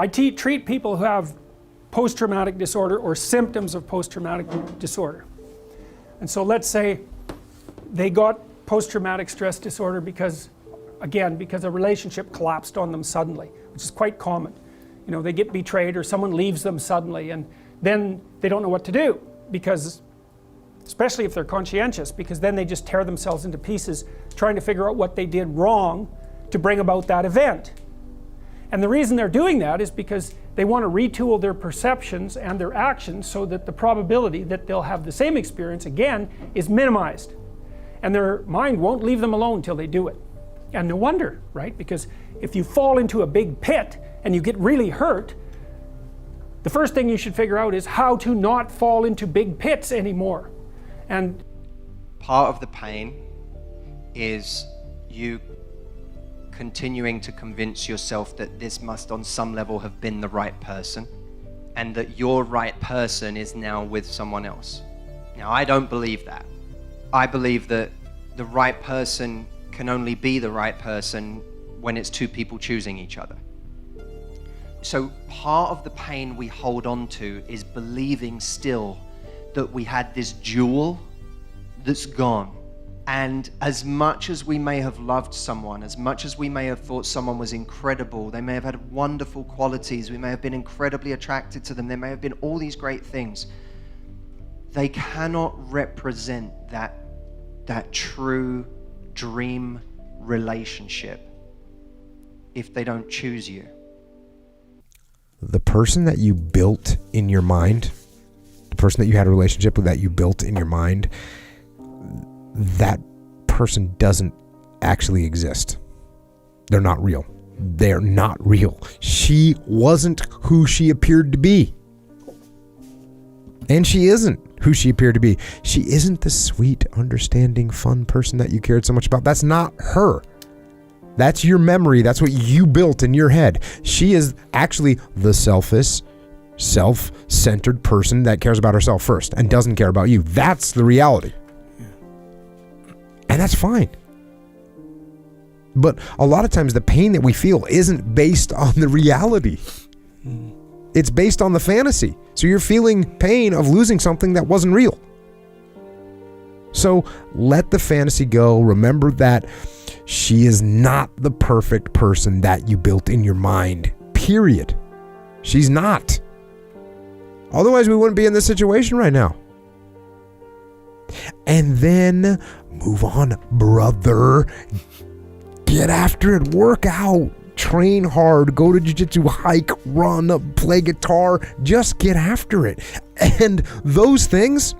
I treat people who have post-traumatic disorder or symptoms of post-traumatic disorder. And so let's say they got post-traumatic stress disorder because, again, because a relationship collapsed on them suddenly, which is quite common. You know, they get betrayed or someone leaves them suddenly, and then they don't know what to do, because, especially if they're conscientious, because then they just tear themselves into pieces trying to figure out what they did wrong to bring about that event. And the reason they're doing that is because they want to retool their perceptions and their actions so that the probability that they'll have the same experience again is minimized. And their mind won't leave them alone until they do it. And no wonder, right? Because if you fall into a big pit and you get really hurt, the first thing you should figure out is how to not fall into big pits anymore. And part of the pain is you continuing to convince yourself that this must on some level have been the right person, and that your right person is now with someone else. Now, I don't believe that. I believe that the right person can only be the right person when it's two people choosing each other. So part of the pain we hold on to is believing still that we had this jewel that's gone. And as much as we may have loved someone, as much as we may have thought someone was incredible, they may have had wonderful qualities, we may have been incredibly attracted to them, there may have been all these great things, they cannot represent that true dream relationship if they don't choose you. The person that you built in your mind, the person that you had a relationship with that you built in your mind, that person doesn't actually exist. They're not real. They're not real. She wasn't who she appeared to be. And she isn't who she appeared to be. She isn't the sweet, understanding, fun person that you cared so much about. That's not her. That's your memory. That's what you built in your head. She is actually the selfish, self-centered person that cares about herself first and doesn't care about you. That's the reality. And that's fine. But a lot of times the pain that we feel isn't based on the reality. It's based on the fantasy. So you're feeling pain of losing something that wasn't real. So let the fantasy go. Remember that she is not the perfect person that you built in your mind. Period. She's not. Otherwise we wouldn't be in this situation right now. And then move on, brother. Get after it. Work out. Train hard. Go to jiu-jitsu, hike, run, play guitar. Just get after it. And those things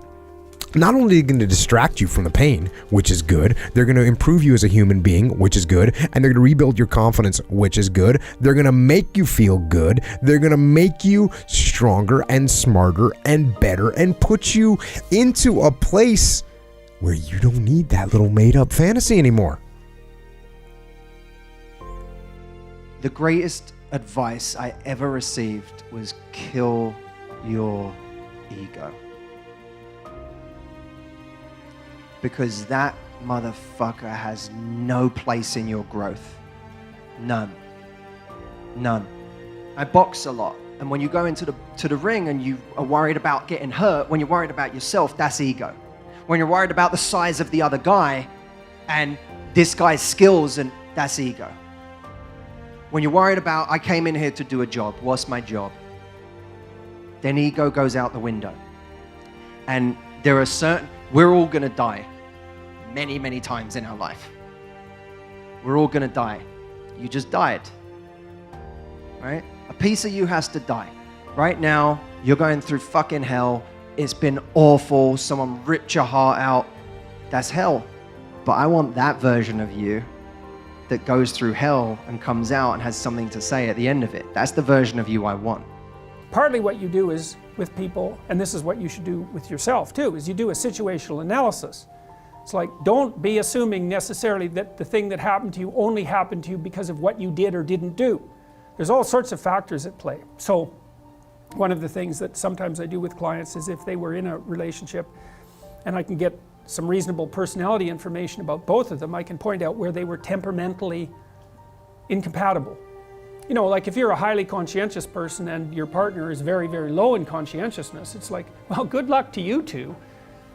not only are going to distract you from the pain, which is good, they're going to improve you as a human being, which is good, and they're going to rebuild your confidence, which is good. They're going to make you feel good. They're going to make you stronger and smarter and better and put you into a place where you don't need that little made-up fantasy anymore. The greatest advice I ever received was kill your ego. Because that motherfucker has no place in your growth. None. None. I box a lot. And when you go into the ring and you are worried about getting hurt, when you're worried about yourself, that's ego. When you're worried about the size of the other guy and this guy's skills, and that's ego. When you're worried about, I came in here to do a job, what's my job? Then ego goes out the window. And there are we're all gonna die many, many times in our life. We're all gonna die. You just died, right? A piece of you has to die. Right now, you're going through fucking hell. It's been awful. Someone ripped your heart out. That's hell. But I want that version of you that goes through hell and comes out and has something to say at the end of it. That's the version of you I want. partly what you do is with people, and this is what you should do with yourself too, is you do a situational analysis. It's like, don't be assuming necessarily that the thing that happened to you only happened to you because of what you did or didn't do. There's all sorts of factors at play. So one of the things that sometimes I do with clients is if they were in a relationship and I can get some reasonable personality information about both of them, I can point out where they were temperamentally incompatible. you know, like if you're a highly conscientious person and your partner is very, very low in conscientiousness, it's like, well, good luck to you two.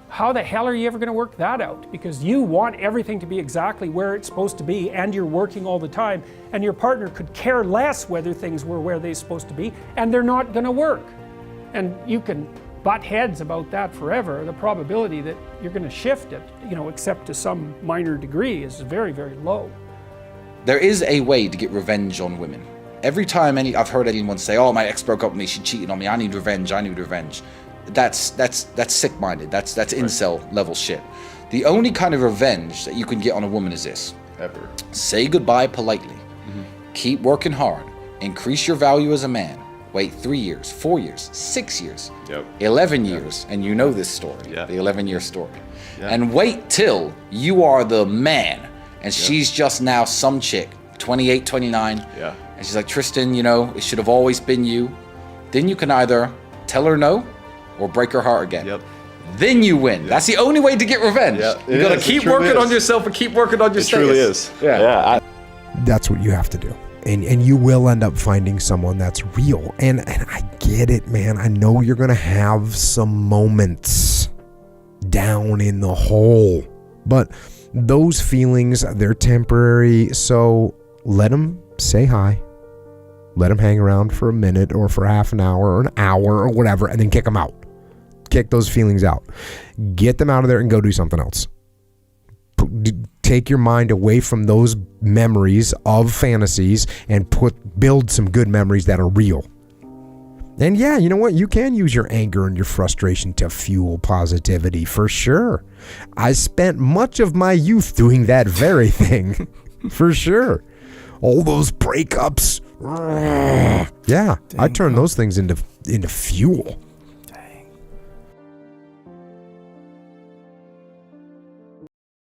How the hell are you ever going to work that out? Because you want everything to be exactly where it's supposed to be, and you're working all the time, and your partner could care less whether things were where they're supposed to be, and they're not going to work. And you can butt heads about that forever. The probability that you're going to shift it, you know, except to some minor degree, is very, very low. There is a way to get revenge on women. Every time I've heard anyone say, oh, my ex broke up with me, she cheated on me, I need revenge. That's sick-minded. That's incel level shit. The only kind of revenge that you can get on a woman is this. Ever. Say goodbye politely. Keep working hard. Increase your value as a man. Wait 3 years, 4 years, 6 years, 11 years, and you know this story, the 11-year story. And wait till you are the man, and she's just now some chick, 28, 29, and she's like, Tristan, you know, it should have always been you. Then you can either tell her no, or break her heart again. Then you win. That's the only way to get revenge. You gotta keep working on yourself and keep working on your status. It truly is. That's what you have to do. And you will end up finding someone that's real. And I get it, man. I know you're gonna have some moments down in the hole. But those feelings, they're temporary. So let them say hi. Let them hang around for a minute or for half an hour or an hour or whatever, and then kick them out. Kick those feelings out. Get them out of there and go do something else. Take your mind away from those memories of fantasies and build some good memories that are real. And yeah, you know what? You can use your anger and your frustration to fuel positivity for sure. I spent much of my youth doing that very thing for sure. All those breakups. Yeah, I turned those things into fuel.